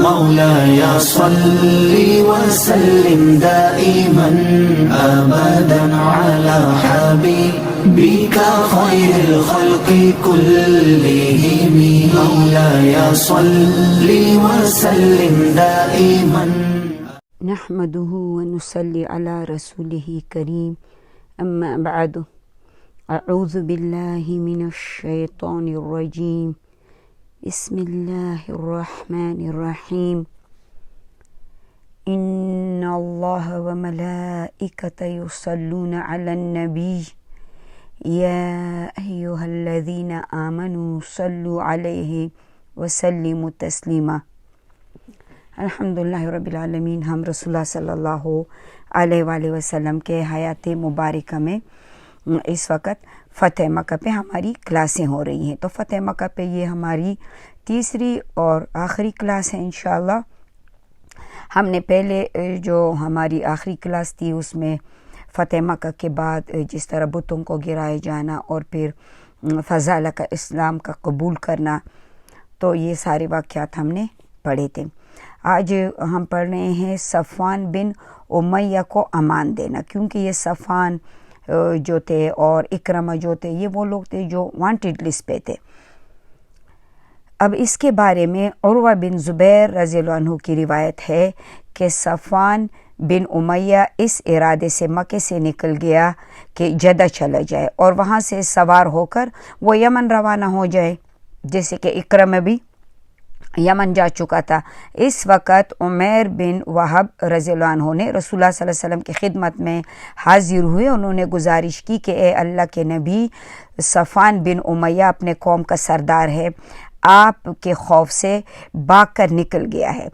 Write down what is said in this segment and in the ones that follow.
مولاي صل وسلم دائما أبدا على حبيبك خير الخلق كلهم مولاي صل وسلم دائما. نحمده ونصلي على رسوله الكريم أما بعد أعوذ بالله من الشيطان الرجيم بسم الله الرحمن الرحيم إن الله وملائكته يصلون على النبي يا أيها الذين آمنوا صلوا عليه وسلموا تسليما. الحمدللہ رب العالمین. ہم رسول اللہ صلی اللہ علیہ وآلہ وسلم کے حیات مبارکہ میں اس وقت فتح مکہ پہ ہماری کلاسیں ہو رہی ہیں. تو فتح مکہ پہ یہ ہماری تیسری اور آخری کلاس ہے انشاءاللہ. ہم نے پہلے جو ہماری آخری کلاس تھی اس میں فتح مکہ کے بعد جس طرح بتوں کو گرائے جانا اور پھر فضائل کا اسلام کا قبول کرنا، تو یہ سارے واقعات ہم نے پڑھے تھے. آج ہم پڑھ رہے ہیں صفوان بن امیہ کو امان دینا، کیونکہ یہ صفوان جو تھے اور اکرمہ جو تھے یہ وہ لوگ تھے جو وانٹڈ لسٹ پہ تھے. اب اس کے بارے میں عروہ بن زبیر رضی اللہ عنہ کی روایت ہے کہ صفوان بن امیہ اس ارادے سے مکے سے نکل گیا کہ جدہ چلا جائے اور وہاں سے سوار ہو کر وہ یمن روانہ ہو جائے، جیسے کہ اکرمہ بھی یمن جا چکا تھا. اس وقت عمیر بن وہب رضی اللہ عنہ نے رسول اللہ صلی اللہ علیہ وسلم کی خدمت میں حاضر ہوئے. انہوں نے گزارش کی کہ اے اللہ کے نبی، صفوان بن امیہ اپنے قوم کا سردار ہے، آپ کے خوف سے بھاگ کر نکل گیا ہے.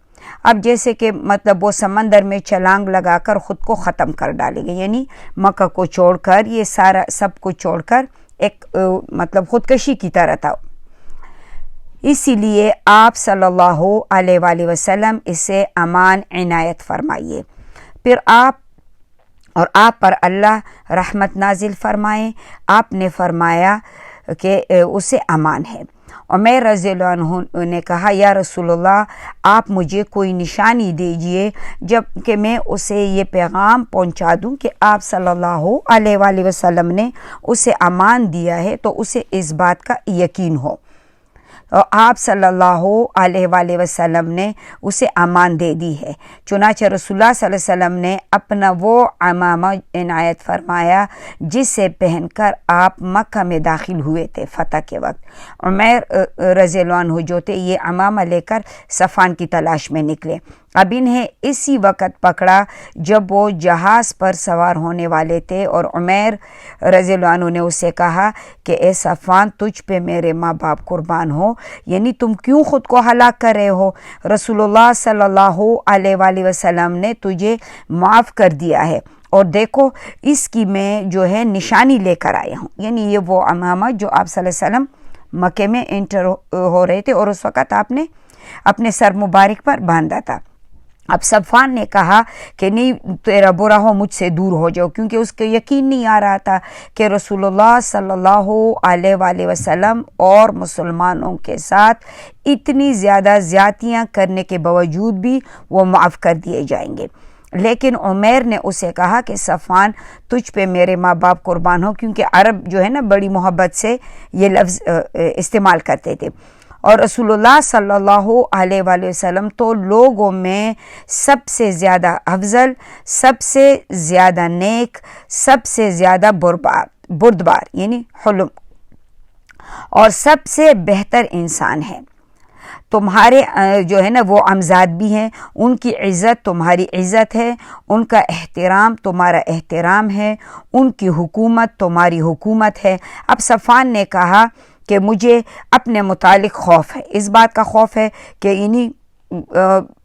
اب جیسے کہ مطلب وہ سمندر میں چھلانگ لگا کر خود کو ختم کر ڈالے گا، یعنی مکہ کو چھوڑ کر یہ سارا سب کچھ چھوڑ کر ایک مطلب خودکشی کی طرح تھا. اسی لیے آپ صلی اللہ علیہ وآلہ وسلم اسے امان عنایت فرمائیے. پھر آپ پر اللہ رحمت نازل فرمائیں. آپ نے فرمایا کہ اسے امان ہے. عمیر رضی اللہ عنہ نے کہا یا رسول اللہ، آپ مجھے کوئی نشانی دیجئے جب کہ میں اسے یہ پیغام پہنچا دوں کہ آپ صلی اللہ علیہ وآلہ وسلم نے اسے امان دیا ہے تو اسے اس بات کا یقین ہو. اور آپ صلی اللہ علیہ وآلہ وسلم نے اسے امان دے دی ہے. چنانچہ رسول اللہ صلی اللہ علیہ وسلم نے اپنا وہ عمامہ عنایت فرمایا جس سے پہن کر آپ مکہ میں داخل ہوئے تھے فتح کے وقت. عمیر رضی اللہ عنہ جو تھے یہ عمامہ لے کر صفوان کی تلاش میں نکلے. اب انہیں اسی وقت پکڑا جب وہ جہاز پر سوار ہونے والے تھے اور عمیر رضی اللہ عنہ نے اسے کہا کہ اے صفوان، تجھ پہ میرے ماں باپ قربان ہو، یعنی تم کیوں خود کو ہلاک کر رہے ہو؟ رسول اللہ صلی اللہ علیہ وآلہ وسلم نے تجھے معاف کر دیا ہے اور دیکھو اس کی میں جو ہے نشانی لے کر آیا ہوں. یعنی یہ وہ عمامہ جو آپ صلی اللہ علیہ وسلم مکے میں انٹر ہو رہے تھے اور اس وقت آپ نے اپنے سر مبارک پر باندھا تھا. اب صفوان نے کہا کہ نہیں، تیرا برا ہو، مجھ سے دور ہو جاؤ، کیونکہ اس کو یقین نہیں آ رہا تھا کہ رسول اللہ صلی اللہ علیہ وآلہ وسلم اور مسلمانوں کے ساتھ اتنی زیادہ زیادتیاں کرنے کے باوجود بھی وہ معاف کر دیے جائیں گے. لیکن عمیر نے اسے کہا کہ صفوان، تجھ پہ میرے ماں باپ قربان ہو، کیونکہ عرب جو ہے نا بڑی محبت سے یہ لفظ استعمال کرتے تھے. اور رسول اللہ صلی اللہ علیہ وآلہ وسلم تو لوگوں میں سب سے زیادہ افضل، سب سے زیادہ نیک، سب سے زیادہ بردبار یعنی حلم اور سب سے بہتر انسان ہے. تمہارے جو ہے نا وہ امزاد بھی ہیں، ان کی عزت تمہاری عزت ہے، ان کا احترام تمہارا احترام ہے، ان کی حکومت تمہاری حکومت ہے. اب صفوان نے کہا کہ مجھے اپنے متعلق خوف ہے، اس بات کا خوف ہے کہ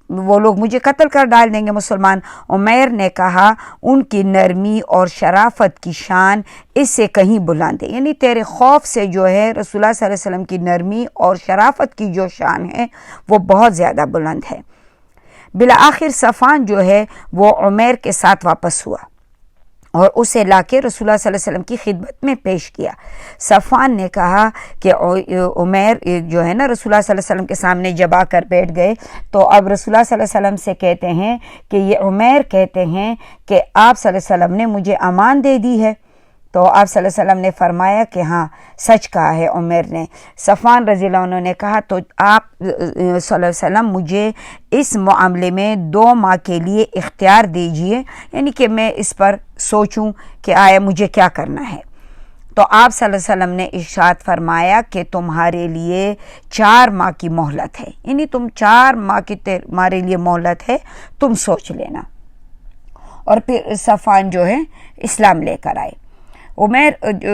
وہ لوگ مجھے قتل کر ڈال دیں گے مسلمان. عمیر نے کہا ان کی نرمی اور شرافت کی شان اس سے کہیں بلند ہے، یعنی تیرے خوف سے جو ہے رسول اللہ صلی اللہ علیہ وسلم کی نرمی اور شرافت کی جو شان ہے وہ بہت زیادہ بلند ہے. بالآخر صفوان جو ہے وہ عمیر کے ساتھ واپس ہوا اور اسے لا کے رسول اللہ صلی اللہ علیہ وسلم کی خدمت میں پیش کیا۔ صفوان نے کہا کہ عمیر جو ہے نا رسول اللہ صلی اللہ علیہ وسلم کے سامنے جب آ کر بیٹھ گئے تو اب رسول اللہ صلی اللہ علیہ وسلم سے کہتے ہیں کہ یہ عمیر کہتے ہیں کہ آپ صلی اللہ علیہ وسلم نے مجھے امان دے دی ہے۔ تو آپ صلی اللہ علیہ وسلم نے فرمایا کہ ہاں سچ کہا ہے عمیر نے۔ صفوان رضی اللہ عنہ نے کہا تو آپ صلی اللہ علیہ وسلم مجھے اس معاملے میں 2 ماہ کے لیے اختیار دیجئے، یعنی کہ میں اس پر سوچوں کہ آیا مجھے کیا کرنا ہے۔ تو آپ صلی اللہ علیہ وسلم نے ارشاد فرمایا کہ تمہارے لیے 4 ماہ کی مہلت ہے، یعنی تم 4 ماہ کی تمہارے لیے مہلت ہے، تم سوچ لینا۔ اور پھر صفوان جو ہے اسلام لے کر آئے۔ عمیر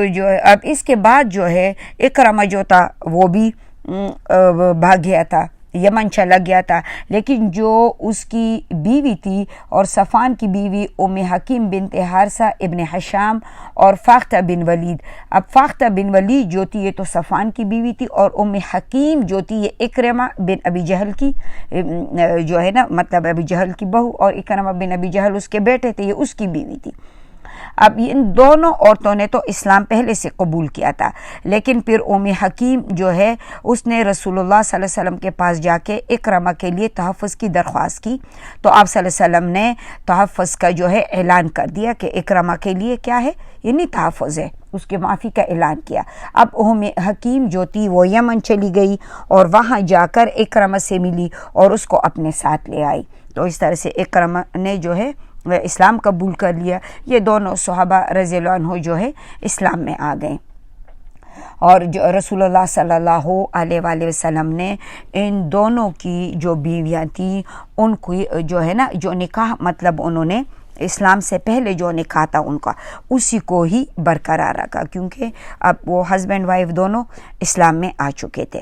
جو ہے اب اس کے بعد جو ہے اکرمہ جو تھا وہ بھی بھاگ گیا تھا، یمن چلا گیا تھا، لیکن جو اس کی بیوی تھی اور صفوان کی بیوی ام حکیم بنت حارثہ ابن حشام اور فاختہ بن ولید، اب فاختہ بن ولید جو تھی یہ تو صفوان کی بیوی تھی، اور ام حکیم جو تھی یہ اکرمہ بن ابی جہل کی جو ہے نا مطلب ابی جہل کی بہو، اور اکرمہ بن ابی جہل اس کے بیٹے تھے، یہ اس کی بیوی تھی۔ اب ان دونوں عورتوں نے تو اسلام پہلے سے قبول کیا تھا، لیکن پھر ام حکیم جو ہے اس نے رسول اللہ صلی اللہ علیہ وسلم کے پاس جا کے اکرمہ کے لیے تحفظ کی درخواست کی، تو آپ صلی اللہ علیہ وسلم نے تحفظ کا جو ہے اعلان کر دیا کہ اکرمہ کے لیے کیا ہے، یعنی تحفظ ہے، اس کے معافی کا اعلان کیا۔ اب ام حکیم جو تھی وہ یمن چلی گئی اور وہاں جا کر اکرمہ سے ملی اور اس کو اپنے ساتھ لے آئی، تو اس طرح سے اکرمہ نے جو ہے اسلام قبول کر لیا۔ یہ دونوں صحابہ رضی اللہ عنہ جو ہے اسلام میں آ گئے، اور جو رسول اللہ صلی اللہ علیہ وآلہ وسلم نے ان دونوں کی جو بیویاں تھیں ان کو جو ہے نا جو نکاح مطلب انہوں نے اسلام سے پہلے جو نکاح تھا ان کا اسی کو ہی برقرار رکھا، کیونکہ اب وہ ہسبینڈ وائف دونوں اسلام میں آ چکے تھے۔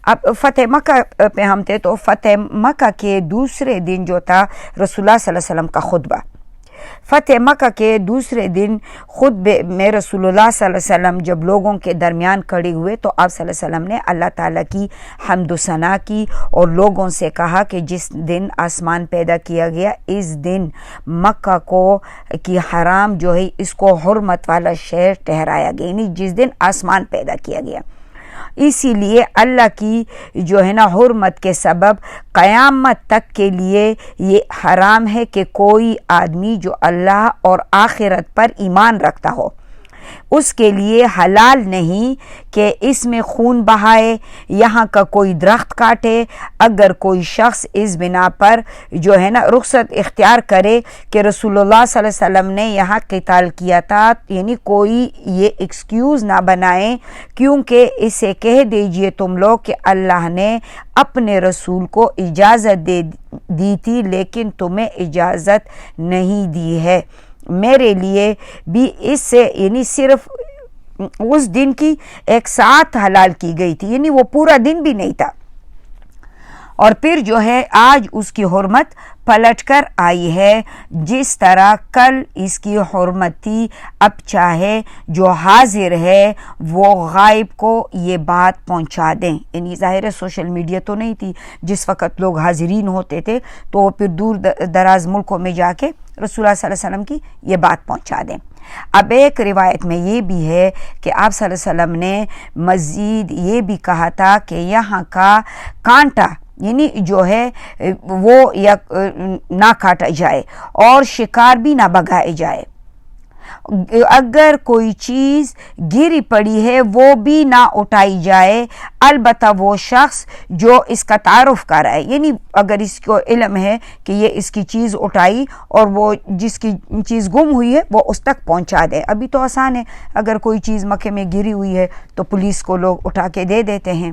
اب فتح مکہ پہ ہم تھے، تو فتح مکہ کے دوسرے دن جو تھا رسول اللہ صلی اللہ علیہ وسلم کا خطبہ، فتح مکہ کے دوسرے دن خطبے میں رسول اللہ صلی اللہ علیہ وسلم جب لوگوں کے درمیان کھڑے ہوئے تو آپ صلی اللہ علیہ وسلم نے اللہ تعالیٰ کی حمد و ثنا کی اور لوگوں سے کہا کہ جس دن آسمان پیدا کیا گیا اس دن مکہ کو کی حرام جو ہے اس کو حرمت والا شہر ٹھہرایا گیا، یعنی جس دن آسمان پیدا کیا گیا، اسی لیے اللہ کی جو ہے نا حرمت کے سبب قیامت تک کے لیے یہ حرام ہے کہ کوئی آدمی جو اللہ اور آخرت پر ایمان رکھتا ہو اس کے لیے حلال نہیں کہ اس میں خون بہائے، یہاں کا کوئی درخت کاٹے۔ اگر کوئی شخص اس بنا پر جو ہے نا رخصت اختیار کرے کہ رسول اللہ صلی اللہ علیہ وسلم نے یہاں قتال کیا تھا، یعنی کوئی یہ ایکسکیوز نہ بنائے، کیونکہ اسے کہہ دیجئے تم لوگ کہ اللہ نے اپنے رسول کو اجازت دی تھی لیکن تمہیں اجازت نہیں دی ہے، میرے لیے بھی اس سے یعنی صرف اس دن کی ایک ساعت حلال کی گئی تھی، یعنی وہ پورا دن بھی نہیں تھا، اور پھر جو ہے آج اس کی حرمت پلٹ کر آئی ہے جس طرح کل اس کی حرمت تھی۔ اب چاہے جو حاضر ہے وہ غائب کو یہ بات پہنچا دیں، یعنی ظاہر ہے سوشل میڈیا تو نہیں تھی جس وقت لوگ حاضرین ہوتے تھے، تو وہ پھر دور دراز ملکوں میں جا کے رسول اللہ صلی اللہ علیہ وسلم کی یہ بات پہنچا دیں۔ اب ایک روایت میں یہ بھی ہے کہ آپ صلی اللہ علیہ وسلم نے مزید یہ بھی کہا تھا کہ یہاں کا کانٹا یعنی جو ہے وہ یا نہ کاٹا جائے اور شکار بھی نہ بگائے جائے، اگر کوئی چیز گری پڑی ہے وہ بھی نہ اٹھائی جائے، البتہ وہ شخص جو اس کا تعارف کرائے، یعنی اگر اس کو علم ہے کہ یہ اس کی چیز اٹھائی اور وہ جس کی چیز گم ہوئی ہے وہ اس تک پہنچا دے۔ ابھی تو آسان ہے، اگر کوئی چیز مکے میں گری ہوئی ہے تو پولیس کو لوگ اٹھا کے دے دیتے ہیں۔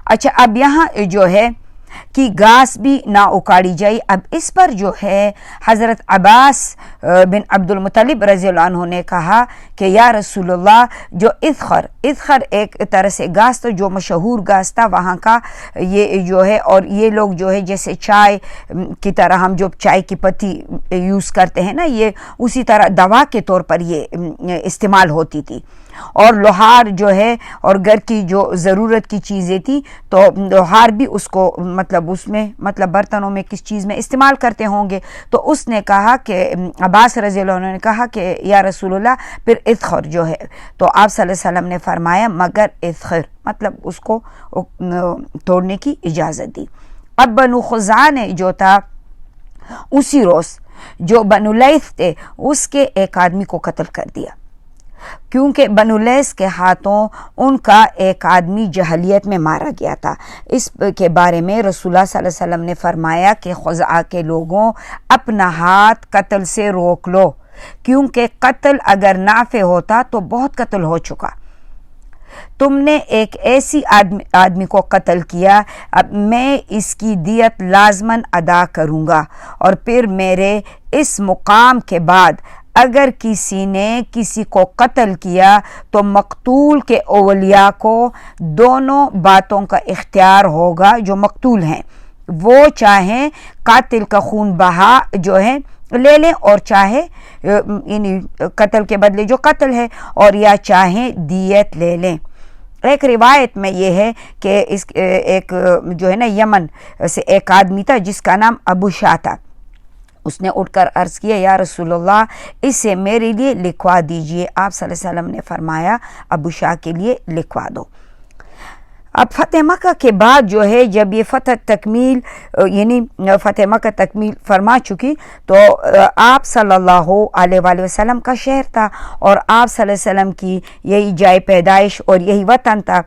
اچھا، اب یہاں جو ہے کہ گھاس بھی نہ اکاڑی جائے۔ اب اس پر جو ہے حضرت عباس بن عبد المطلب رضی اللہ عنہ نے کہا کہ یا رسول اللہ، جو اذخر ایک طرح سے گھاس تھا جو مشہور گھاس تھا وہاں کا، یہ جو ہے اور یہ لوگ جو ہے جیسے چائے کی طرح ہم جو چائے کی پتی یوز کرتے ہیں نا، یہ اسی طرح دوا کے طور پر یہ استعمال ہوتی تھی، اور لوہار جو ہے اور گھر کی جو ضرورت کی چیزیں تھی تو لوہار بھی اس کو مطلب جب اس میں مطلب برتنوں میں کس چیز میں استعمال کرتے ہوں گے، تو اس نے کہا کہ عباس رضی اللہ عنہ نے کہا کہ یا رسول اللہ پھر اذخر جو ہے، تو آپ صلی اللہ علیہ وسلم نے فرمایا مگر اذخر، مطلب اس کو توڑنے کی اجازت دی۔ اب بنو خزاعہ نے جو تھا اسی روز جو بنو لیث تھے اس کے ایک آدمی کو قتل کر دیا، کیونکہ بنو لیث کے ہاتھوں ان کا ایک آدمی جہلیت میں مارا گیا تھا۔ اس کے بارے میں رسول اللہ صلی اللہ علیہ وسلم نے فرمایا کہ خزاعہ کے لوگوں اپنا ہاتھ قتل سے روک لو، کیونکہ قتل اگر نافع ہوتا تو بہت قتل ہو چکا، تم نے ایک ایسی آدمی کو قتل کیا، اب میں اس کی دیت لازماً ادا کروں گا، اور پھر میرے اس مقام کے بعد اگر کسی نے کسی کو قتل کیا تو مقتول کے اولیاء کو دونوں باتوں کا اختیار ہوگا جو مقتول ہیں، وہ چاہیں قاتل کا خون بہا جو ہے لے لیں اور چاہے یعنی قتل کے بدلے جو قتل ہے، اور یا چاہیں دیت لے لیں۔ ایک روایت میں یہ ہے کہ اس ایک جو ہے نا یمن سے ایک آدمی تھا جس کا نام ابو شاہ تھا، اس نے اٹھ کر عرض کیا یا رسول اللہ اسے میرے لیے لکھوا دیجئے۔ آپ صلی اللہ علیہ وسلم نے فرمایا ابو شاہ کے لیے لکھوا دو۔ اب فتح مکہ کے بعد جو ہے جب یہ فتح تکمیل یعنی فتح مکہ تکمیل فرما چکی تو آپ صلی اللہ علیہ وآلہ وسلم کا شہر تھا اور آپ صلی اللہ علیہ وسلم کی یہی جائے پیدائش اور یہی وطن تھا۔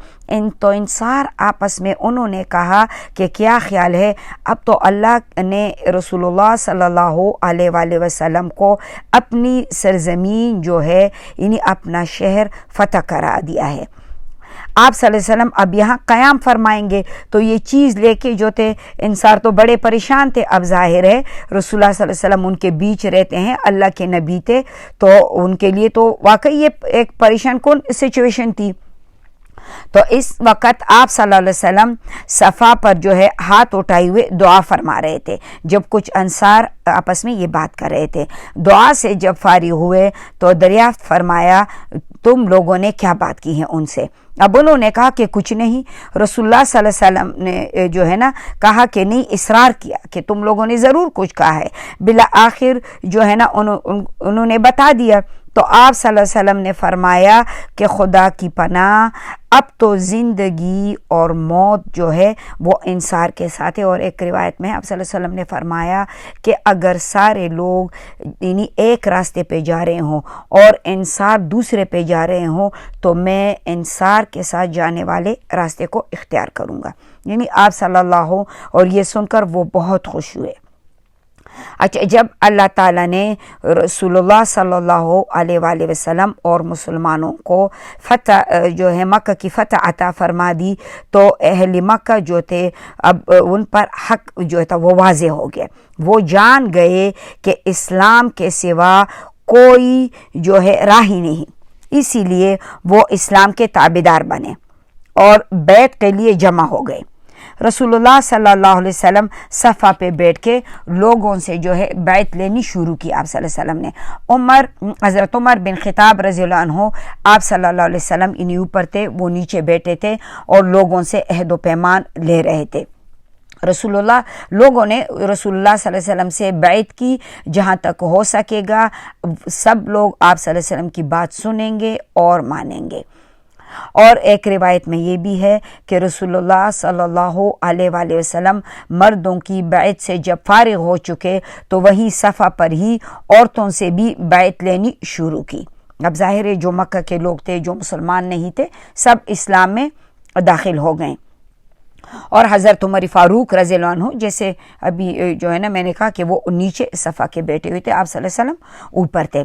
تو انصار آپس میں انہوں نے کہا کہ کیا خیال ہے، اب تو اللہ نے رسول اللہ صلی اللہ علیہ وآلہ وسلم کو اپنی سرزمین جو ہے یعنی اپنا شہر فتح کرا دیا ہے، آپ صلی اللہ علیہ وسلم اب یہاں قیام فرمائیں گے۔ تو یہ چیز لے کے جو تھے انصار تو بڑے پریشان تھے، اب ظاہر ہے رسول اللہ صلی اللہ علیہ وسلم ان کے بیچ رہتے ہیں، اللہ کے نبی تھے، تو ان کے لیے تو واقعی یہ ایک پریشان کن سچویشن تھی۔ تو اس وقت آپ صلی اللہ علیہ وسلم صفا پر جو ہے ہاتھ اٹھائے ہوئے دعا فرما رہے تھے، جب کچھ انصار آپس میں یہ بات کر رہے تھے۔ دعا سے جب فارغ ہوئے تو دریافت فرمایا تم لوگوں نے کیا بات کی ہے ان سے؟ اب انہوں نے کہا کہ کچھ نہیں۔ رسول اللہ صلی اللہ علیہ وسلم نے جو ہے نا کہا کہ نہیں، اصرار کیا کہ تم لوگوں نے ضرور کچھ کہا ہے۔ بالآخر جو ہے نا انہوں نے بتا دیا۔ تو آپ صلی اللہ علیہ وسلم نے فرمایا کہ خدا کی پناہ اب تو زندگی اور موت جو ہے وہ انصار کے ساتھ ہے۔ اور ایک روایت میں آپ صلی اللہ علیہ وسلم نے فرمایا کہ اگر سارے لوگ یعنی ایک راستے پہ جا رہے ہوں اور انصار دوسرے پہ جا رہے ہوں تو میں انصار کے ساتھ جانے والے راستے کو اختیار کروں گا، یعنی آپ صلی اللہ، اور یہ سن کر وہ بہت خوش ہوئے۔ اچھا، جب اللہ تعالیٰ نے رسول اللہ صلی اللہ علیہ وآلہ وسلم اور مسلمانوں کو فتح جو ہے مکہ کی فتح عطا فرما دی تو اہل مکہ جو تھے اب ان پر حق جو تھا وہ واضح ہو گیا، وہ جان گئے کہ اسلام کے سوا کوئی جو ہے راہ ہی نہیں، اسی لیے وہ اسلام کے تابعدار بنے اور بیعت کے لیے جمع ہو گئے۔ رسول اللہ صلی اللہ علیہ وسلم صفا پہ بیٹھ کے لوگوں سے جو ہے بیعت لینی شروع کی آپ صلی اللہ علیہ وسلم نے۔ حضرت عمر بن خطاب رضی اللہ عنہ آپ صلی اللہ علیہ وسلم انہی اوپر تھے، وہ نیچے بیٹھے تھے اور لوگوں سے عہد و پیمان لے رہے تھے۔ لوگوں نے رسول اللہ صلی اللہ علیہ وسلم سے بیعت کی، جہاں تک ہو سکے گا سب لوگ آپ صلی اللہ علیہ وسلم کی بات سنیں گے اور مانیں گے۔ اور ایک روایت میں یہ بھی ہے کہ رسول اللہ صلی اللہ علیہ وآلہ وسلم مردوں کی بیعت سے جب فارغ ہو چکے تو وہی صفا پر ہی عورتوں سے بھی بیعت لینی شروع کی۔ اب ظاہر ہے جو مکہ کے لوگ تھے، جو مسلمان نہیں تھے، سب اسلام میں داخل ہو گئے۔ اور حضرت عمر فاروق رضی اللہ عنہ جیسے ابھی جو ہے نا میں نے کہا کہ وہ نیچے صفا کے بیٹھے ہوئے تھے، آپ صلی اللہ علیہ وسلم اوپر تھے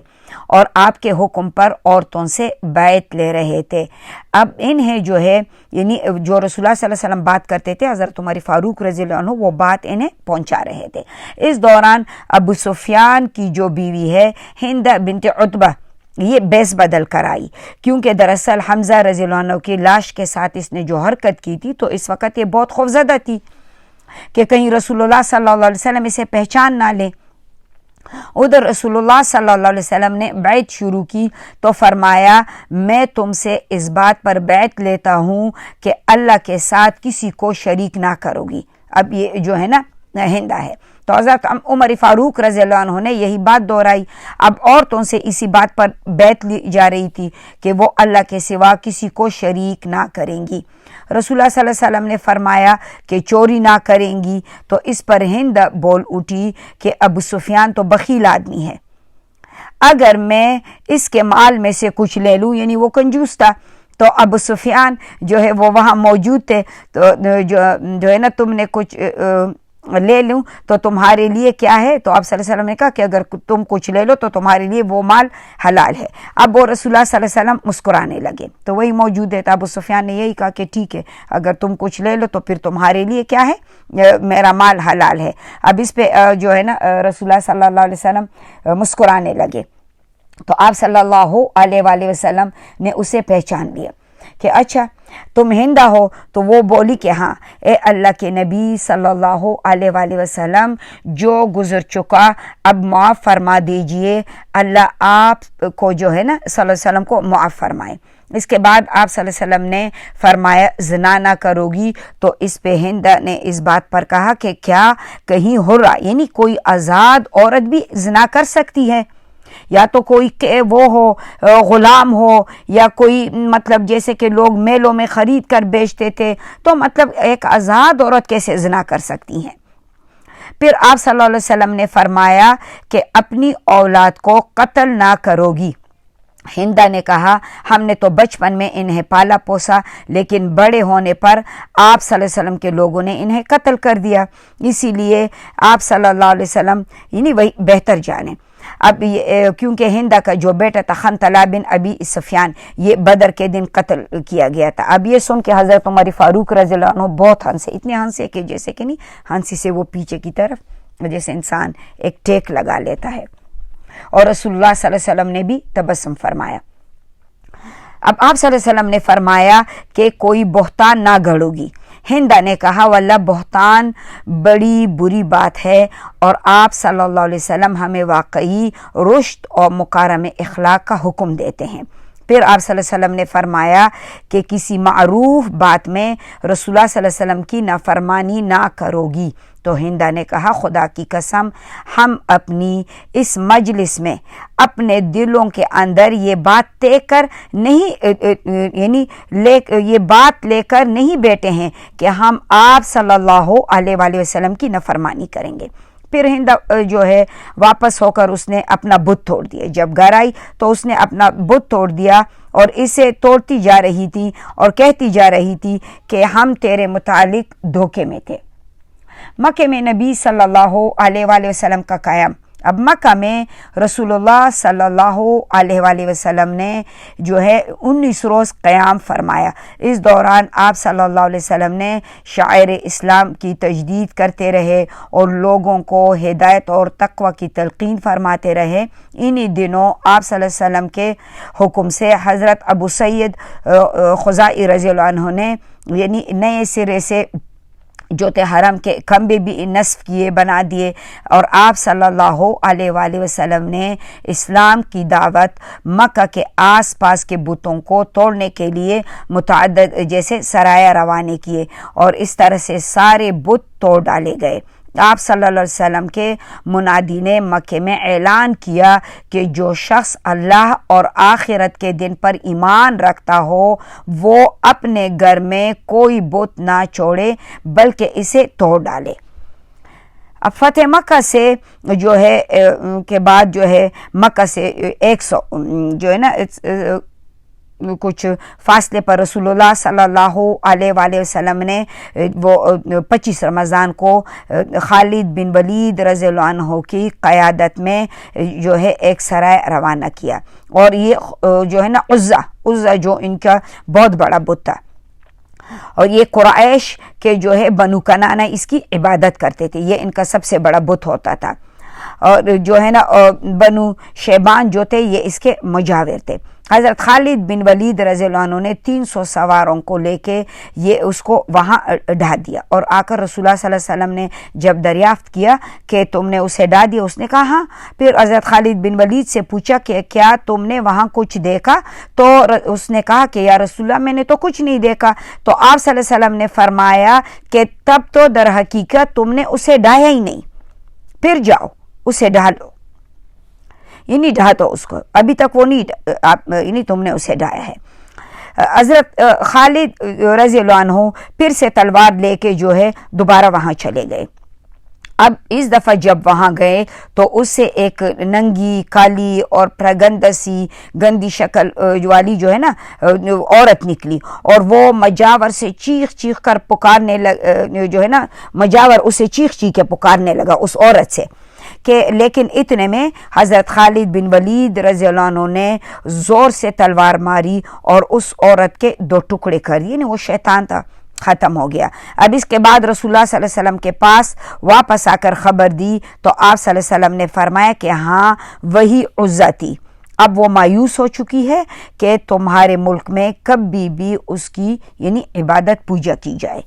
اور آپ کے حکم پر عورتوں سے بیعت لے رہے تھے۔ اب انہیں جو ہے یعنی جو رسول اللہ صلی اللہ علیہ وسلم بات کرتے تھے، حضرت عمر فاروق رضی اللہ عنہ وہ بات انہیں پہنچا رہے تھے۔ اس دوران ابو سفیان کی جو بیوی ہے ہند بنت عتبہ، یہ بیس بدل کر آئی، کیونکہ دراصل حمزہ رضی اللہ عنہ کی لاش کے ساتھ اس نے جو حرکت کی تھی تو اس وقت یہ بہت خوفزدہ تھی کہ کہیں رسول اللہ صلی اللہ علیہ وسلم اسے پہچان نہ لے۔ ادھر رسول اللہ صلی اللہ علیہ وسلم نے بیعت شروع کی تو فرمایا میں تم سے اس بات پر بیعت لیتا ہوں کہ اللہ کے ساتھ کسی کو شریک نہ کرو گی۔ اب یہ جو ہے نا ہندہ ہے۔ تو حضرت عمر فاروق رضی اللہ عنہ نے یہی بات دہرائی۔ اب عورتوں سے اسی بات پر بیعت لی جا رہی تھی کہ وہ اللہ کے سوا کسی کو شریک نہ کریں گی۔ رسول اللہ صلی اللہ علیہ وسلم نے فرمایا کہ چوری نہ کریں گی، تو اس پر ہند بول اٹھی کہ ابو سفیان تو بخیل آدمی ہے، اگر میں اس کے مال میں سے کچھ لے لوں، یعنی وہ کنجوس تھا۔ تو ابو سفیان جو ہے وہ وہاں موجود تھے، تو جو ہے نا تم نے کچھ لے لوں تو تمہارے لیے کیا ہے؟ تو آپ صلی اللہ علیہ وسلم نے کہا کہ اگر تم کچھ لے لو تو تمہارے لیے وہ مال حلال ہے۔ اب وہ رسول اللہ صلی اللہ علیہ وسلم مسکرانے لگے، تو وہی موجود ہے، تو ابو سفیان نے یہی کہا کہ ٹھیک ہے، اگر تم کچھ لے لو تو پھر تمہارے لیے کیا ہے؟ میرا مال حلال ہے۔ اب اس پہ جو ہے نا رسول اللہ صلی اللہ علیہ وسلم مسکرانے لگے، تو آپ صلی اللہ علیہ وآلہ وسلم نے اسے پہچان لیا کہ اچھا تم ہندہ ہو۔ تو وہ بولی کہ ہاں اے اللہ کے نبی صلی اللہ علیہ وآلہ وسلم، جو گزر چکا اب معاف فرما دیجئے، اللہ آپ کو جو ہے نا صلی اللہ علیہ وسلم کو معاف فرمائے۔ اس کے بعد آپ صلی اللہ علیہ وسلم نے فرمایا زنا نہ کرو گی، تو اس پہ ہند نے اس بات پر کہا کہ کیا کہیں حرہ یعنی کوئی آزاد عورت بھی زنا کر سکتی ہے؟ یا تو کوئی وہ ہو غلام ہو، یا کوئی مطلب جیسے کہ لوگ میلوں میں خرید کر بیچتے تھے، تو مطلب ایک آزاد عورت کیسے زنا کر سکتی ہیں؟ پھر آپ صلی اللہ علیہ وسلم نے فرمایا کہ اپنی اولاد کو قتل نہ کرو گی۔ ہندہ نے کہا ہم نے تو بچپن میں انہیں پالا پوسا، لیکن بڑے ہونے پر آپ صلی اللہ علیہ وسلم کے لوگوں نے انہیں قتل کر دیا، اسی لیے آپ صلی اللہ علیہ وسلم یعنی وہی بہتر جانے۔ اب کیونکہ ہندہ کا جو بیٹا تھا خنطلہ بن ابی سفیان، یہ بدر کے دن قتل کیا گیا تھا۔ اب یہ سن کے حضرت عمر فاروق رضی اللہ عنہ بہت ہنسے، اتنے ہنسے کہ جیسے کہ نہیں ہنسی سے وہ پیچھے کی طرف جیسے انسان ایک ٹیک لگا لیتا ہے، اور رسول اللہ صلی اللہ علیہ وسلم نے بھی تبسم فرمایا۔ اب آپ صلی اللہ علیہ وسلم نے فرمایا کہ کوئی بہتان نہ گھڑو گی۔ ہندہ نے کہا واللہ بہتان بڑی بری بات ہے، اور آپ صلی اللہ علیہ وسلم ہمیں واقعی رشد اور مکارم اخلاق کا حکم دیتے ہیں۔ پھر آپ صلی اللہ علیہ وسلم نے فرمایا کہ کسی معروف بات میں رسول اللہ صلی اللہ علیہ وسلم کی نافرمانی نہ کرو گی۔ تو ہندہ نے کہا خدا کی قسم ہم اپنی اس مجلس میں اپنے دلوں کے اندر یہ بات طے کر نہیں یعنی یہ بات لے کر نہیں بیٹھے ہیں کہ ہم آپ صلی اللہ علیہ وآلہ وسلم کی نافرمانی کریں گے۔ پھر ہند جو ہے واپس ہو کر اس نے اپنا بت توڑ دیا۔ جب گھر آئی تو اس نے اپنا بت توڑ دیا اور اسے توڑتی جا رہی تھی اور کہتی جا رہی تھی کہ ہم تیرے متعلق دھوکے میں تھے۔ مکہ میں نبی صلی اللہ علیہ وآلہ وسلم کا قیام۔ اب مکہ میں رسول اللہ صلی اللہ علیہ وآلہ وسلم نے جو ہے 19 روز قیام فرمایا۔ اس دوران آپ صلی اللہ علیہ وسلم نے شعائر اسلام کی تجدید کرتے رہے اور لوگوں کو ہدایت اور تقوی کی تلقین فرماتے رہے۔ انہی دنوں آپ صلی اللہ علیہ وسلم کے حکم سے حضرت ابو سعید خزائی رضی اللہ عنہ نے یعنی نئے سرے سے جو تھے حرم کے کھمبے بھی نصب کیے بنا دیے، اور آپ صلی اللہ علیہ وآلہ وسلم نے اسلام کی دعوت مکہ کے آس پاس کے بتوں کو توڑنے کے لیے متعدد جیسے سرایہ روانے کیے، اور اس طرح سے سارے بت توڑ ڈالے گئے۔ آپ صلی اللہ علیہ وسلم کے منادی نے مکہ میں اعلان کیا کہ جو شخص اللہ اور آخرت کے دن پر ایمان رکھتا ہو وہ اپنے گھر میں کوئی بت نہ چھوڑے بلکہ اسے توڑ ڈالے۔ اب فتح مکہ سے جو ہے کے بعد جو ہے مکہ سے 100 جو ہے نا کچھ فاصلے پر رسول اللہ صلی اللہ علیہ وآلہ وسلم نے وہ 25 رمضان کو خالد بن ولید رضی اللہ عنہ کی قیادت میں جو ہے ایک سرایہ روانہ کیا، اور یہ جو ہے نا عزہ جو ان کا بہت بڑا بت تھا، اور یہ قریش کے جو ہے بنو کنانہ اس کی عبادت کرتے تھے، یہ ان کا سب سے بڑا بت ہوتا تھا، اور جو ہے نا بنو شیبان جو تھے یہ اس کے مجاور تھے۔ حضرت خالد بن ولید رضی اللہ عنہ نے 300 سواروں کو لے کے یہ اس کو وہاں ڈھا دیا، اور آ کر رسول اللہ صلی اللہ علیہ وسلم نے جب دریافت کیا کہ تم نے اسے ڈھا دیا، اس نے کہا ہاں۔ پھر حضرت خالد بن ولید سے پوچھا کہ کیا تم نے وہاں کچھ دیکھا؟ تو اس نے کہا کہ یا رسول اللہ میں نے تو کچھ نہیں دیکھا۔ تو آپ صلی اللہ علیہ وسلم نے فرمایا کہ تب تو در حقیقت تم نے اسے ڈھایا ہی نہیں، پھر جاؤ اسے ڈھا لو، یعنی ڈھا تو اس کو، ابھی تک وہ نہیں تم نے اسے ڈھایا ہے۔ حضرت خالد رضی اللہ عنہ پھر سے تلوار لے کے جو ہے دوبارہ وہاں چلے گئے۔ اب اس دفعہ جب وہاں گئے تو اس سے ایک ننگی کالی اور پرگندسی گندی شکل والی جو ہے نا عورت نکلی، اور وہ مجاور سے چیخ کر پکارنے جو ہے نا مجاور اسے چیخ کے پکارنے لگا اس عورت سے کہ، لیکن اتنے میں حضرت خالد بن ولید رضی اللہ عنہ نے زور سے تلوار ماری اور اس عورت کے 2 ٹکڑے کر دیے، وہ شیطان تھا، ختم ہو گیا۔ اب اس کے بعد رسول اللہ صلی اللہ علیہ وسلم کے پاس واپس آ کر خبر دی تو آپ صلی اللہ علیہ وسلم نے فرمایا کہ ہاں وہی عزا تھی، اب وہ مایوس ہو چکی ہے کہ تمہارے ملک میں کبھی بھی اس کی یعنی عبادت پوجا کی جائے۔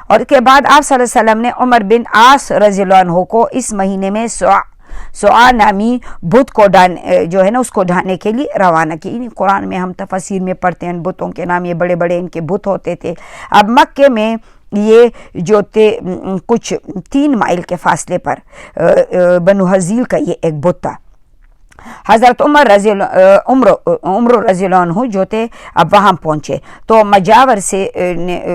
اور اس کے بعد آپ صلی اللہ علیہ وسلم نے عمر بن عاص رضی اللہ عنہ کو اس مہینے میں سعا نامی بت کو جو ہے نا اس کو ڈھانے کے لیے روانہ کی۔ قرآن میں ہم تفسیر میں پڑھتے ہیں بتوں کے نام، یہ بڑے بڑے ان کے بت ہوتے تھے۔ اب مکے میں یہ جو تھے کچھ 3 مائل کے فاصلے پر بنو حزیل کا یہ ایک بت تھا۔ حضرت عمر رضی اللہ عنہ جو تھے اب وہاں پہنچے تو مجاور سے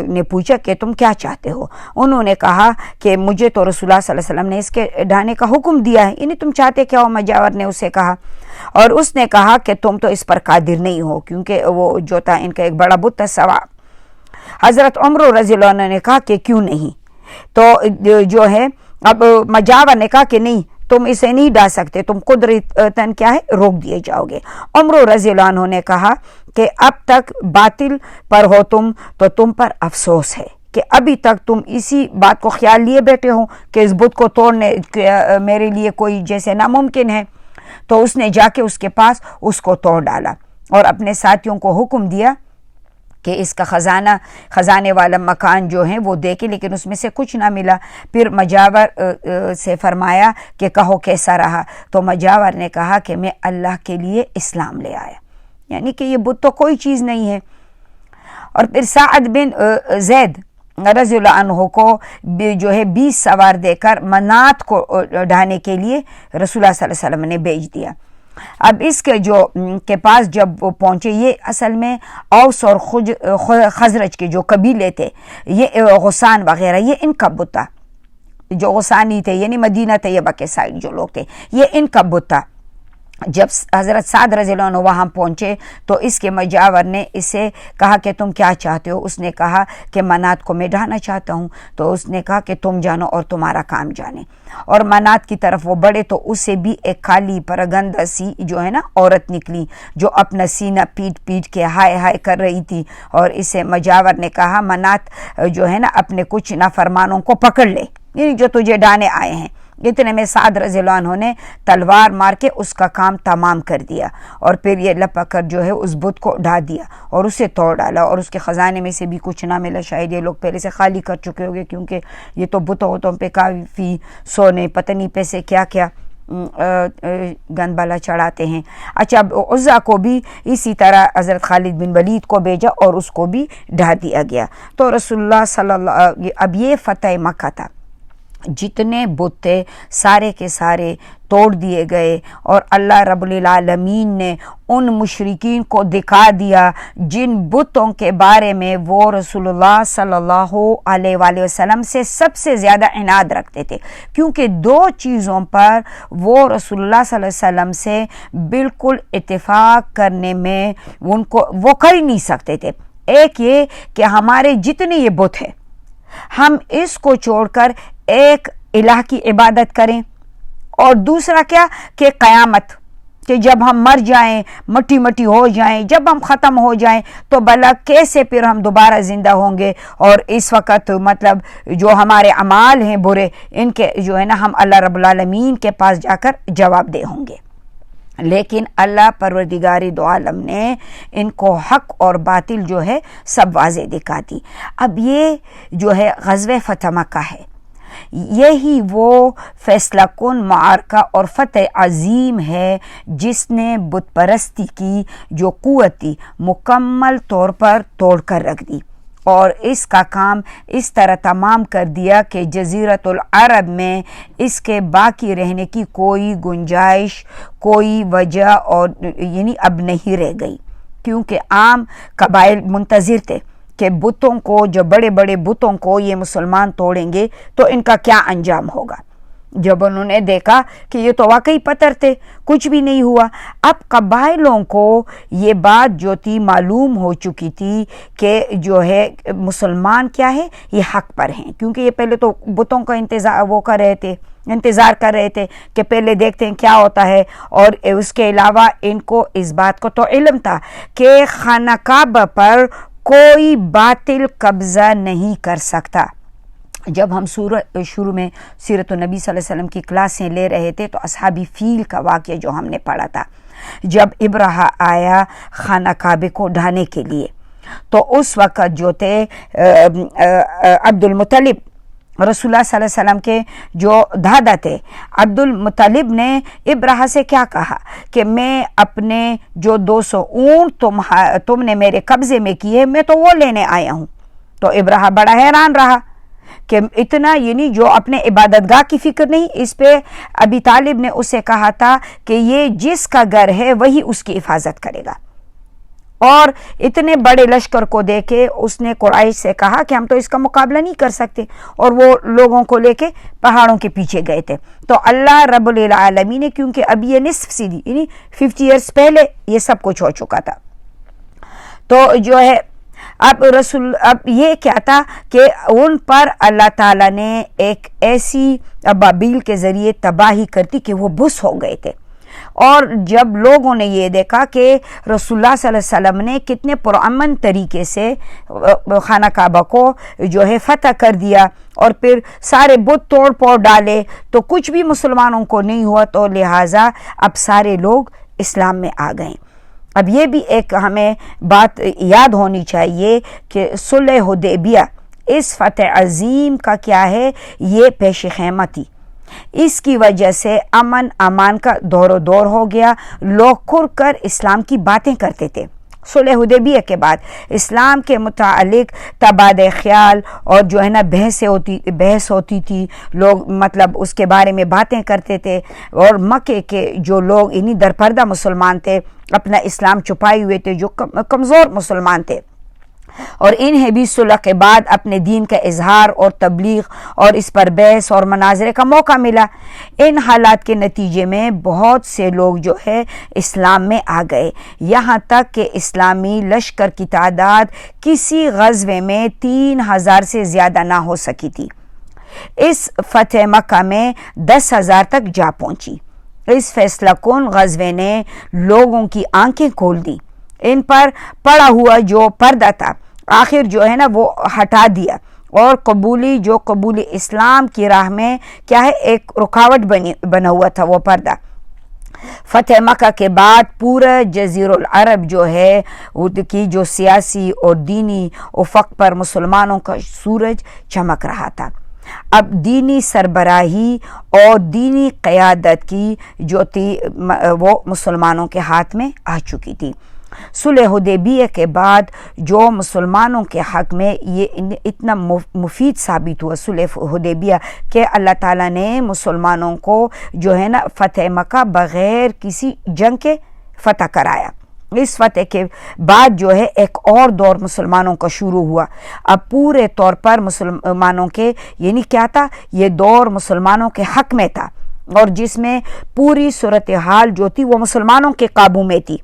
نے پوچھا کہ تم کیا چاہتے ہو؟ انہوں نے کہا کہ مجھے تو رسول اللہ صلی اللہ علیہ وسلم نے اس کے ڈھانے کا حکم دیا ہے، یعنی تم چاہتے کیا ہو؟ مجاور نے اسے کہا، اور اس نے کہا کہ تم تو اس پر قادر نہیں ہو، کیونکہ وہ جو تھا ان کا ایک بڑا بت تھا سوا۔ حضرت عمر رضی اللہ عنہ نے کہا کہ کیوں نہیں؟ تو جو ہے اب مجاور نے کہا کہ نہیں، تم اسے نہیں ڈال سکتے، تم قدرتاً کیا ہے روک دیے جاؤ گے۔ عمر رضی اللہ عنہ نے کہا کہ اب تک باطل پر ہو تو تم پر افسوس ہے کہ ابھی تک تم اسی بات کو خیال لیے بیٹھے ہو کہ اس بت کو توڑنے میرے لیے کوئی جیسے ناممکن ہے۔ تو اس نے جا کے اس کے پاس اس کو توڑ ڈالا اور اپنے ساتھیوں کو حکم دیا کہ اس کا خزانے والا مکان جو ہیں وہ دیکھے، لیکن اس میں سے کچھ نہ ملا۔ پھر مجاور سے فرمایا کہ کہو کیسا رہا؟ تو مجاور نے کہا کہ میں اللہ کے لیے اسلام لے آیا، یعنی کہ یہ بت تو کوئی چیز نہیں ہے۔ اور پھر سعد بن زید رضی اللہ عنہ کو جو ہے 20 سوار دے کر منات کو ڈھانے کے لیے رسول اللہ صلی اللہ علیہ وسلم نے بھیج دیا۔ اب اس کے جو کے پاس جب وہ پہنچے، یہ اصل میں اوس اور خزرج کے جو قبیلے تھے، یہ غسان وغیرہ، یہ ان کا بت تھا، جو غسانی تھے یعنی مدینہ طیبہ کے سائڈ جو لوگ تھے، یہ ان کا بت تھا۔ جب حضرت سعد رضی اللہ عنہ وہاں پہنچے تو اس کے مجاور نے اسے کہا کہ تم کیا چاہتے ہو؟ اس نے کہا کہ منات کو میں ڈھانا چاہتا ہوں۔ تو اس نے کہا کہ تم جانو اور تمہارا کام جانے، اور منات کی طرف وہ بڑھے تو اس سے بھی ایک کالی پرگندہ سی جو ہے نا عورت نکلی، جو اپنا سینہ پیٹ کے ہائے ہائے کر رہی تھی، اور اسے مجاور نے کہا منات جو ہے نا اپنے کچھ نافرمانوں کو پکڑ لے، یعنی جو تجھے ڈھانے آئے ہیں۔ اتنے میں سعد رضی اللہ عنہ نے تلوار مار کے اس کا کام تمام کر دیا، اور پھر یہ لپک کر جو ہے اس بت کو ڈھا دیا اور اسے توڑ ڈالا، اور اس کے خزانے میں سے بھی کچھ نہ ملا۔ شاید یہ لوگ پہلے سے خالی کر چکے ہوگے، کیونکہ یہ تو بتوں پہ کافی سونے پتہ نہیں پیسے کیا کیا گند بالا چڑھاتے ہیں۔ اچھا، اب عزا کو بھی اسی طرح حضرت خالد بن ولید کو بھیجا اور اس کو بھی ڈھا دیا گیا۔ تو رسول اللہ صلی اللہ، اب یہ فتح مکہ تھا، جتنے بت تھے سارے کے سارے توڑ دیے گئے، اور اللہ رب العالمین نے ان مشرکین کو دکھا دیا جن بتوں کے بارے میں وہ رسول اللہ صلی اللہ علیہ وآلہ وسلم سے سب سے زیادہ عناد رکھتے تھے، کیونکہ 2 چیزوں پر وہ رسول اللہ صلی اللہ علیہ وسلم سے بالکل اتفاق کرنے میں وہ کر ہی نہیں سکتے تھے۔ ایک یہ کہ ہمارے جتنے یہ بت ہیں ہم اس کو چھوڑ کر ایک الہ کی عبادت کریں، اور دوسرا کیا کہ قیامت، کہ جب ہم مر جائیں، مٹی ہو جائیں، جب ہم ختم ہو جائیں تو بھلا کیسے پھر ہم دوبارہ زندہ ہوں گے، اور اس وقت مطلب جو ہمارے اعمال ہیں برے، ان کے جو ہے نا ہم اللہ رب العالمین کے پاس جا کر جواب دہ ہوں گے۔ لیکن اللہ پروردگار دو عالم نے ان کو حق اور باطل جو ہے سب واضح دکھا دی۔ اب یہ جو ہے غزوہ فتح مکہ ہے، یہی وہ فیصلہ کن معرکہ اور فتح عظیم ہے جس نے بت پرستی کی جو قوت تھی مکمل طور پر توڑ کر رکھ دی، اور اس کا کام اس طرح تمام کر دیا کہ جزیرۃ العرب میں اس کے باقی رہنے کی کوئی گنجائش، کوئی وجہ اور یعنی اب نہیں رہ گئی، کیونکہ عام قبائل منتظر تھے کہ بتوں کو، جو بڑے بڑے بتوں کو یہ مسلمان توڑیں گے تو ان کا کیا انجام ہوگا۔ جب انہوں نے دیکھا کہ یہ تو واقعی پتھر تھے، کچھ بھی نہیں ہوا، اب قبائلوں کو یہ بات جو تھی معلوم ہو چکی تھی کہ جو ہے مسلمان کیا ہے، یہ حق پر ہیں، کیونکہ یہ پہلے تو بتوں کا انتظار کر رہے تھے کہ پہلے دیکھتے ہیں کیا ہوتا ہے، اور اس کے علاوہ ان کو اس بات کو تو علم تھا کہ خانہ کعبہ پر کوئی باطل قبضہ نہیں کر سکتا۔ جب ہم شروع میں سیرت النبی صلی اللہ علیہ وسلم کی کلاسیں لے رہے تھے تو اصحابی فیل کا واقعہ جو ہم نے پڑھا تھا، جب ابرہہ آیا خانہ کعبے کو ڈھانے کے لیے تو اس وقت جو تھے عبد المطلب، رسول اللہ صلی اللہ علیہ وسلم کے جو دادا تھے، عبد المطلب نے ابرہہ سے کیا کہا کہ میں اپنے جو 200 اونٹ تم نے میرے قبضے میں کیے، میں تو وہ لینے آیا ہوں۔ تو ابرہہ بڑا حیران رہا کہ اتنا، یعنی جو اپنے عبادت گاہ کی فکر نہیں، اس پہ ابی طالب نے اسے کہا تھا کہ یہ جس کا گھر ہے وہی اس کی حفاظت کرے گا، اور اتنے بڑے لشکر کو دیکھے اس نے قریش سے کہا کہ ہم تو اس کا مقابلہ نہیں کر سکتے، اور وہ لوگوں کو لے کے پہاڑوں کے پیچھے گئے تھے۔ تو اللہ رب العالمین نے، کیونکہ اب یہ نصف صدی یعنی 50 ایئرز پہلے یہ سب کچھ ہو چکا تھا، تو جو ہے اب یہ کیا تھا کہ ان پر اللہ تعالیٰ نے ایک ایسی ابابیل کے ذریعے تباہی کرتی کہ وہ بس ہو گئے تھے، اور جب لوگوں نے یہ دیکھا کہ رسول اللہ صلی اللہ علیہ وسلم نے کتنے پرامن طریقے سے خانہ کعبہ کو جو ہے فتح کر دیا اور پھر سارے بت توڑ پھوڑ ڈالے، تو کچھ بھی مسلمانوں کو نہیں ہوا، تو لہٰذا اب سارے لوگ اسلام میں آ گئے۔ اب یہ بھی ایک ہمیں بات یاد ہونی چاہیے کہ صلح حدیبیہ اس فتح عظیم کا کیا ہے، یہ پیش خیمہ تھی، اس کی وجہ سے امن امان کا دور و دور ہو گیا، لوگ کھل کر اسلام کی باتیں کرتے تھے۔ صلح حدیبیہ کے بعد اسلام کے متعلق تبادلہ خیال اور جو ہے نا بحث ہوتی تھی، لوگ مطلب اس کے بارے میں باتیں کرتے تھے، اور مکے کے جو لوگ انہی درپردہ مسلمان تھے، اپنا اسلام چھپائے ہوئے تھے، جو کمزور مسلمان تھے، اور انہیں بھی صلح کے بعد اپنے دین کا اظہار اور تبلیغ اور اس پر بحث اور مناظرے کا موقع ملا۔ ان حالات کے نتیجے میں بہت سے لوگ جو ہے اسلام میں آ گئے، یہاں تک کہ اسلامی لشکر کی تعداد کسی غزوے میں 3000 سے زیادہ نہ ہو سکی تھی۔ اس فتح مکہ میں 10,000 تک جا پہنچی۔ اس فیصلہ کن غزوے نے لوگوں کی آنکھیں کھول دی، ان پر پڑا ہوا جو پردہ تھا آخر جو ہے نا وہ ہٹا دیا، اور قبول اسلام کی راہ میں کیا ہے ایک رکاوٹ بنا ہوا تھا وہ پردہ۔ فتح مکہ کے بعد پورا جزیرہ العرب جو ہے کی جو سیاسی اور دینی افق پر مسلمانوں کا سورج چمک رہا تھا۔ اب دینی سربراہی اور دینی قیادت کی جو تھی وہ مسلمانوں کے ہاتھ میں آ چکی تھی۔ صلح حدیبیہ کے بعد جو مسلمانوں کے حق میں یہ اتنا مفید ثابت ہوا صلح حدیبیہ کہ اللہ تعالیٰ نے مسلمانوں کو جو ہے نا فتح مکہ بغیر کسی جنگ کے فتح کرایا۔ اس فتح کے بعد جو ہے ایک اور دور مسلمانوں کا شروع ہوا۔ اب پورے طور پر مسلمانوں کے یعنی کیا تھا، یہ دور مسلمانوں کے حق میں تھا، اور جس میں پوری صورتحال جو تھی وہ مسلمانوں کے قابو میں تھی۔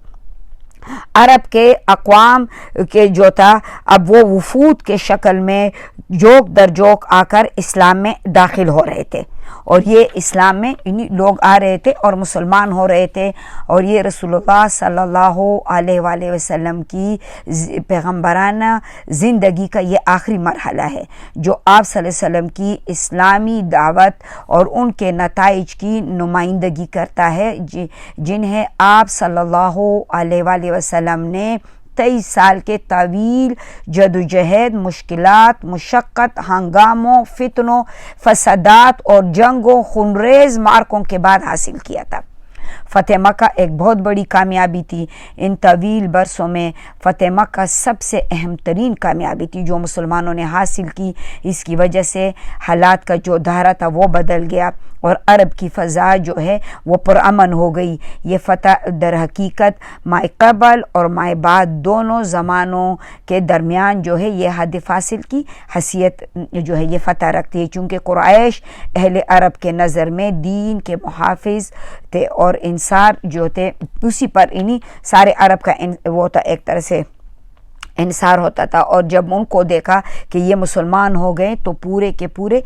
عرب کے اقوام کے جو تھا اب وہ وفود کے شکل میں جوک در جوک آ کر اسلام میں داخل ہو رہے تھے، اور یہ اسلام میں لوگ آ رہے تھے اور مسلمان ہو رہے تھے، اور یہ رسول اللہ صلی اللہ علیہ وآلہ وسلم کی پیغمبرانہ زندگی کا یہ آخری مرحلہ ہے جو آپ صلی اللہ علیہ وسلم کی اسلامی دعوت اور ان کے نتائج کی نمائندگی کرتا ہے، جنہیں آپ صلی اللہ علیہ وآلہ وسلم نے 23 سال کے طویل جدوجہد، مشکلات، مشقت، ہنگاموں، فتنوں، فسادات اور جنگوں، خونریز معرکوں کے بعد حاصل کیا تھا۔ فتح مکہ ایک بہت بڑی کامیابی تھی۔ ان طویل برسوں میں فتح مکہ سب سے اہم ترین کامیابی تھی جو مسلمانوں نے حاصل کی۔ اس کی وجہ سے حالات کا جو دھارا تھا وہ بدل گیا اور عرب کی فضا جو ہے وہ پرامن ہو گئی۔ یہ فتح در حقیقت مائے قبل اور مائے بعد دونوں زمانوں کے درمیان جو ہے یہ حد فاصل کی حیثیت جو ہے یہ فتح رکھتی ہے، چونکہ قریش اہل عرب کے نظر میں دین کے محافظ تھے اور انصار جو تھے اسی پر انہی سارے عرب کا وہ تھا، ایک طرح سے انصار ہوتا تھا، اور جب ان کو دیکھا کہ یہ مسلمان ہو گئے تو پورے کے پورے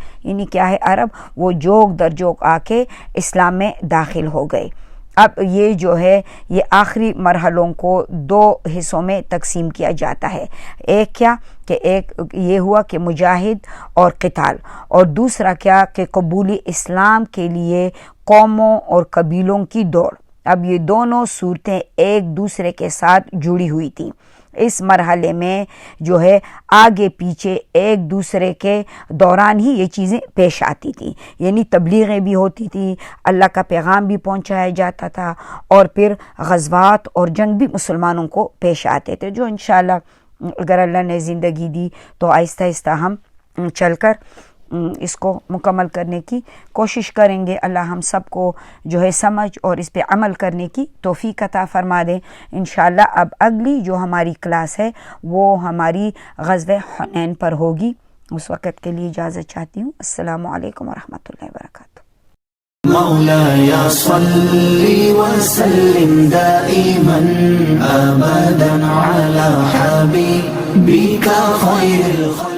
کیا ہے عرب وہ جوگ در جوگ آ کے اسلام میں داخل ہو گئے۔ اب یہ جو ہے یہ آخری مرحلوں کو 2 حصوں میں تقسیم کیا جاتا ہے۔ ایک کیا کہ ایک یہ ہوا کہ مجاہد اور قتال، اور دوسرا کیا کہ قبول اسلام کے لیے قوموں اور قبیلوں کی دوڑ۔ اب یہ دونوں صورتیں ایک دوسرے کے ساتھ جڑی ہوئی تھیں۔ اس مرحلے میں جو ہے آگے پیچھے ایک دوسرے کے دوران ہی یہ چیزیں پیش آتی تھیں، یعنی تبلیغیں بھی ہوتی تھی، اللہ کا پیغام بھی پہنچایا جاتا تھا، اور پھر غزوات اور جنگ بھی مسلمانوں کو پیش آتے تھے، جو انشاءاللہ اگر اللہ نے زندگی دی تو آہستہ آہستہ ہم چل کر اس کو مکمل کرنے کی کوشش کریں گے۔ اللہ ہم سب کو جو ہے سمجھ اور اس پہ عمل کرنے کی توفیق عطا فرما دے انشاءاللہ۔ اب اگلی جو ہماری کلاس ہے وہ ہماری غزوہ حنین پر ہوگی۔ اس وقت کے لیے اجازت چاہتی ہوں۔ السلام علیکم ورحمۃ اللہ وبرکاتہ۔ مولاي صل وسلم دائما أبدا على حبيبك خير الخلق